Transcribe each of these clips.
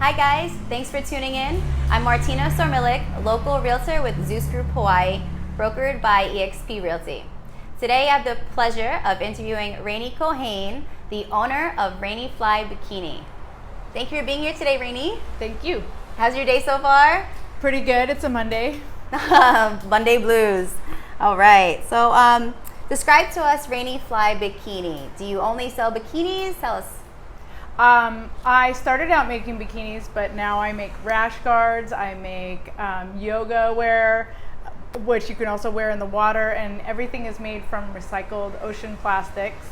Hi guys, thanks for tuning in. I'm Martina Sormilic, local realtor with Zeus Group Hawaii, brokered by eXp Realty. Today I have the pleasure of interviewing Rani Keohane, the owner of Ranifly Bikini. Thank you for being here today, Rani. Thank you. How's your day so far? Pretty good. It's a Monday. Monday blues. All right. So describe to us Ranifly Bikini. Do you only sell bikinis? Tell us. I started out making bikinis, but now I make rash guards. I make yoga wear, which you can also wear in the water, and everything is made from recycled ocean plastics.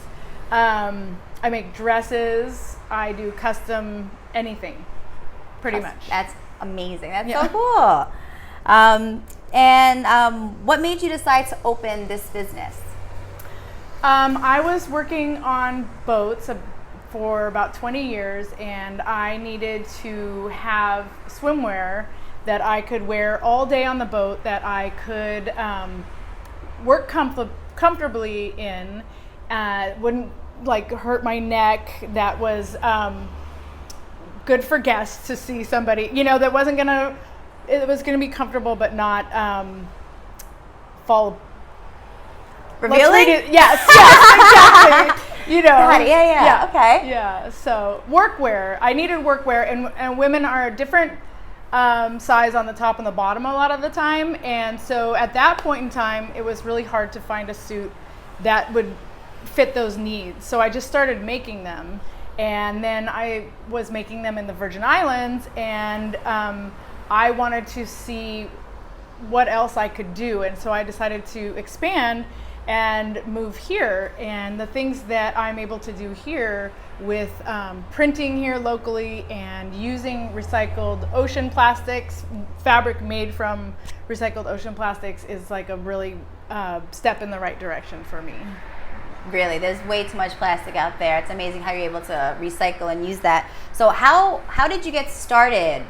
I make dresses. I do custom anything, pretty much. That's amazing. That's so cool. What made you decide to open this business? I was working on boats for about 20 years, and I needed to have swimwear that I could wear all day on the boat, that I could work comfortably in, wouldn't like hurt my neck, that was good for guests to see somebody, you know, that wasn't gonna, it was gonna be comfortable but not fall. Revealing? Yes, exactly. You know. Yeah, okay. Yeah, so workwear. I needed workwear, and women are different size on the top and the bottom a lot of the time, and so at that point in time, it was really hard to find a suit that would fit those needs. So I just started making them, and then I was making them in the Virgin Islands, and I wanted to see what else I could do, and so I decided to expand and move here. And the things that I'm able to do here with printing here locally and using recycled ocean plastics, fabric made from recycled ocean plastics, is like a really step in the right direction for me. Really, there's way too much plastic out there. It's amazing how you're able to recycle and use that. So how did you get started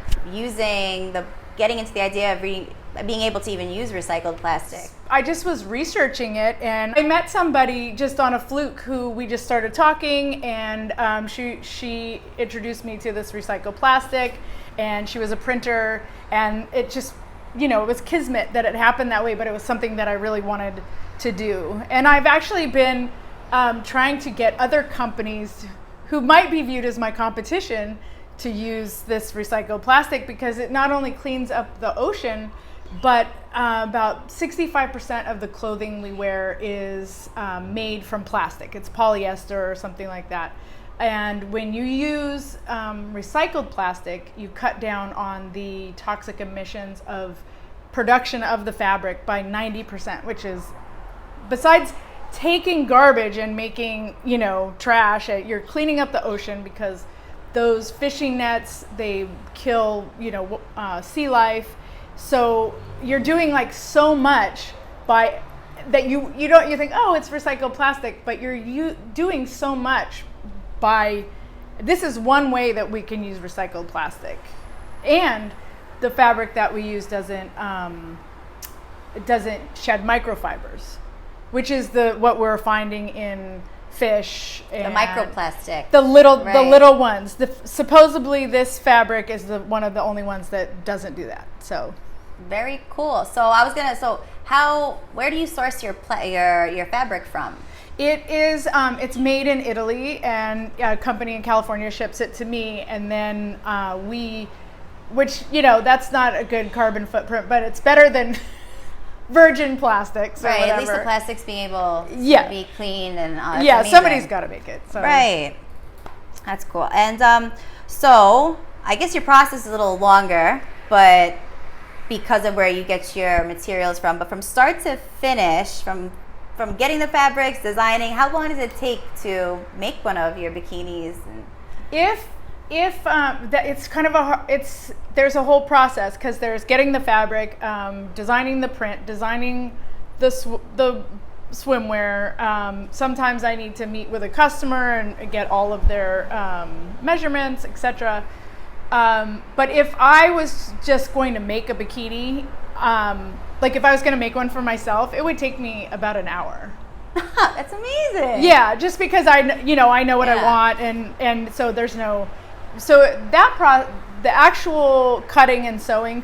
getting into the idea of being able to even use recycled plastic? I just was researching it, and I met somebody just on a fluke who we just started talking, and she introduced me to this recycled plastic, and she was a printer, and it just, you know, it was kismet that it happened that way, but it was something that I really wanted to do. And I've actually been trying to get other companies who might be viewed as my competition to use this recycled plastic, because it not only cleans up the ocean, but about 65% of the clothing we wear is made from plastic. It's polyester or something like that. And when you use recycled plastic, you cut down on the toxic emissions of production of the fabric by 90%, which is, besides taking garbage and making, you know, trash, you're cleaning up the ocean, because those fishing nets, they kill, you know, sea life. So you're doing like so much by that you think, oh, it's recycled plastic, but you're doing so much by, this is one way that we can use recycled plastic. And the fabric that we use doesn't shed microfibers, which is what we're finding in fish, and the microplastic, the little ones. Supposedly this fabric is one of the only ones that doesn't do that. So very cool. So where do you source your fabric from? It is it's made in Italy, and a company in California ships it to me, and then which, you know, that's not a good carbon footprint, but it's better than virgin plastics, or right? whatever. At least the plastics being able to be clean, and somebody's got to make it. So. Right, that's cool. And so I guess your process is a little longer, but because of where you get your materials from. But from start to finish, from getting the fabrics, designing, how long does it take to make one of your bikinis? It's kind of there's a whole process, because there's getting the fabric, designing the print, designing the swimwear. Sometimes I need to meet with a customer and get all of their measurements, etc. But if I was just going to make a bikini, like if I was going to make one for myself, it would take me about an hour. That's amazing. Yeah, just because I know what I want, and so there's no so the actual cutting and sewing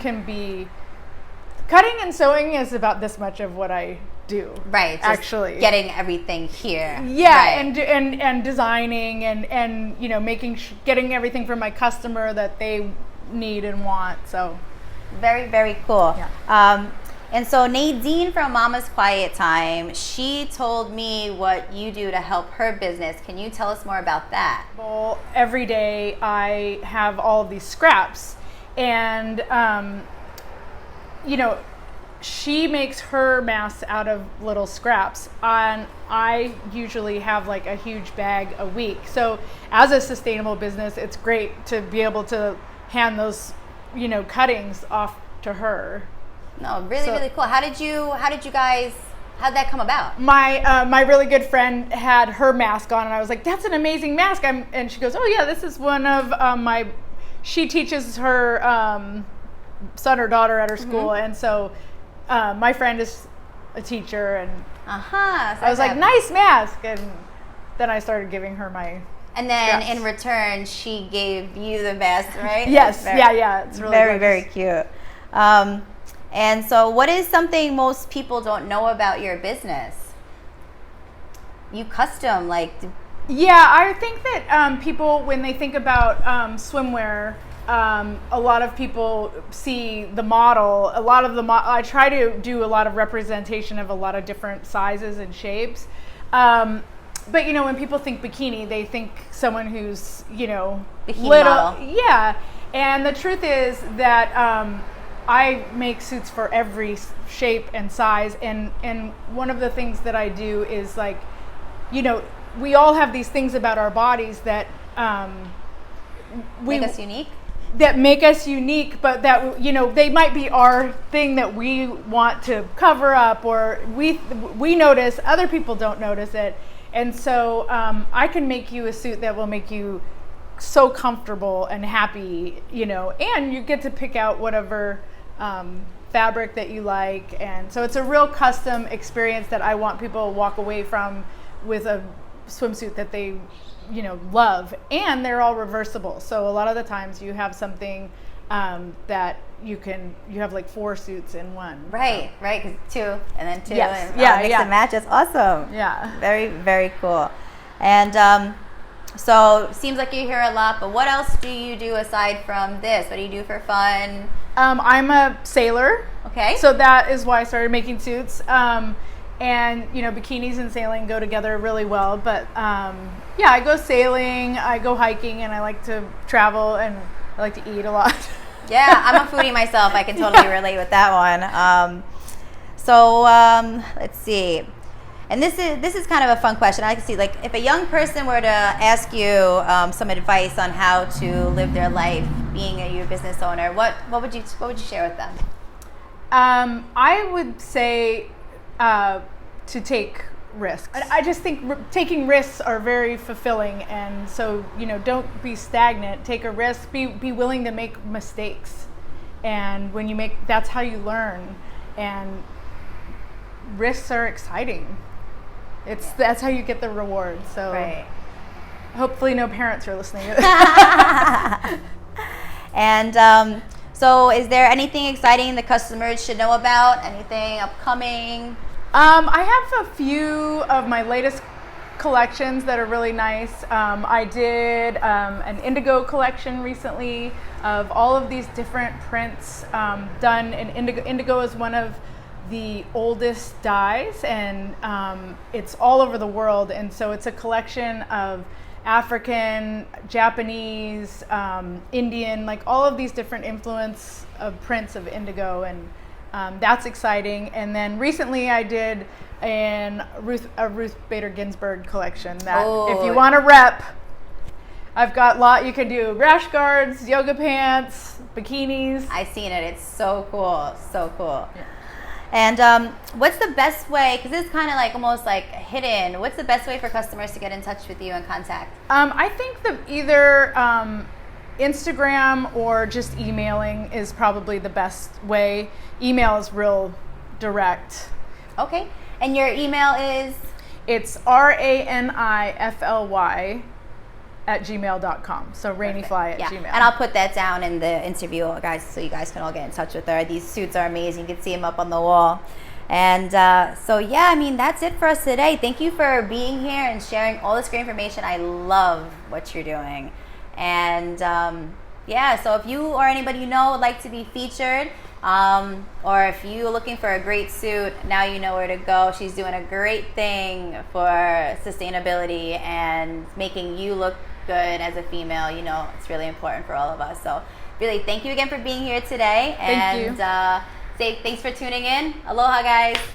is about this much of what I do. Right. Just actually getting everything here. Yeah. Right. And designing and getting everything from my customer that they need and want. So very, very cool. Yeah. And so Nadine from Mama's Quiet Time, she told me what you do to help her business. Can you tell us more about that? Well, every day I have all of these scraps, and she makes her masks out of little scraps, and I usually have like a huge bag a week. So as a sustainable business, it's great to be able to hand those, cuttings off to her. No, really, really cool. How did that come about? My really good friend had her mask on, and I was like, "That's an amazing mask." And she goes, "Oh yeah, this is one of she teaches her son or daughter at her school, and so my friend is a teacher, and So I was like, nice mask, and then I started giving her my. And then scraps. in return, she gave you the mask, right? Yes, yeah, it's really very, very cute. And so what is something most people don't know about your business? You custom, Yeah, I think that people, when they think about swimwear, a lot of people see the model. I try to do a lot of representation of a lot of different sizes and shapes. But when people think bikini, they think someone who's, bikini little. model. Yeah. And the truth is that I make suits for every shape and size. And one of the things that I do is we all have these things about our bodies that make us unique. That make us unique, but that they might be our thing that we want to cover up, or we notice other people don't notice it, and so I can make you a suit that will make you so comfortable and happy, and you get to pick out whatever fabric that you like, and so it's a real custom experience that I want people to walk away from with a swimsuit that they love, and they're all reversible. So a lot of the times you have something that you have like 4 suits in one. Right, so. Right, 'cause 2 and then 2 yes. and mix and match. That's awesome. Yeah. Very, very cool. And so seems like you're here a lot, but what else do you do aside from this? What do you do for fun? I'm a sailor. Okay. So that is why I started making suits. And bikinis and sailing go together really well, but I go sailing, I go hiking, and I like to travel, and I like to eat a lot. Yeah, I'm a foodie myself. I can totally relate with that one. Let's see. And this is kind of a fun question. I like to see, if a young person were to ask you some advice on how to live their life being your business owner, what would you share with them? I would say to take risks. I just think taking risks are very fulfilling, and so don't be stagnant. Take a risk. Be willing to make mistakes, and when you make, that's how you learn. And risks are exciting. That's how you get the reward. So right. Hopefully, no parents are listening to this. And so, is there anything exciting the customers should know about? Anything upcoming? I have a few of my latest collections that are really nice. I did an indigo collection recently of all of these different prints done in indigo. Indigo is one of the oldest dyes, and it's all over the world. And so it's a collection of African, Japanese, Indian, all of these different influence of prints of indigo, and that's exciting. And then recently I did a Ruth Bader Ginsburg collection that if you want to rep, I've got you can do rash guards, yoga pants, bikinis. I've seen it. It's so cool. So cool. Yeah. And what's the best way, because it's kind of almost hidden, what's the best way for customers to get in touch with you and contact? I think that either Instagram or just emailing is probably the best way. Email is real direct. Okay. And your email is? It's RANIFLY ranifly@gmail.com. So ranifly Yeah. @gmail. And I'll put that down in the interview, guys, so you guys can all get in touch with her. These suits are amazing. You can see them up on the wall. And so, yeah, I mean, that's it for us today. Thank you for being here and sharing all this great information. I love what you're doing. And yeah, so if you or anybody you know would like to be featured, or if you're looking for a great suit, now you know where to go. She's doing a great thing for sustainability and making you look good as a female. You know, it's really important for all of us. So really, thank you again for being here today. Thank you. And say thanks for tuning in. Aloha, guys.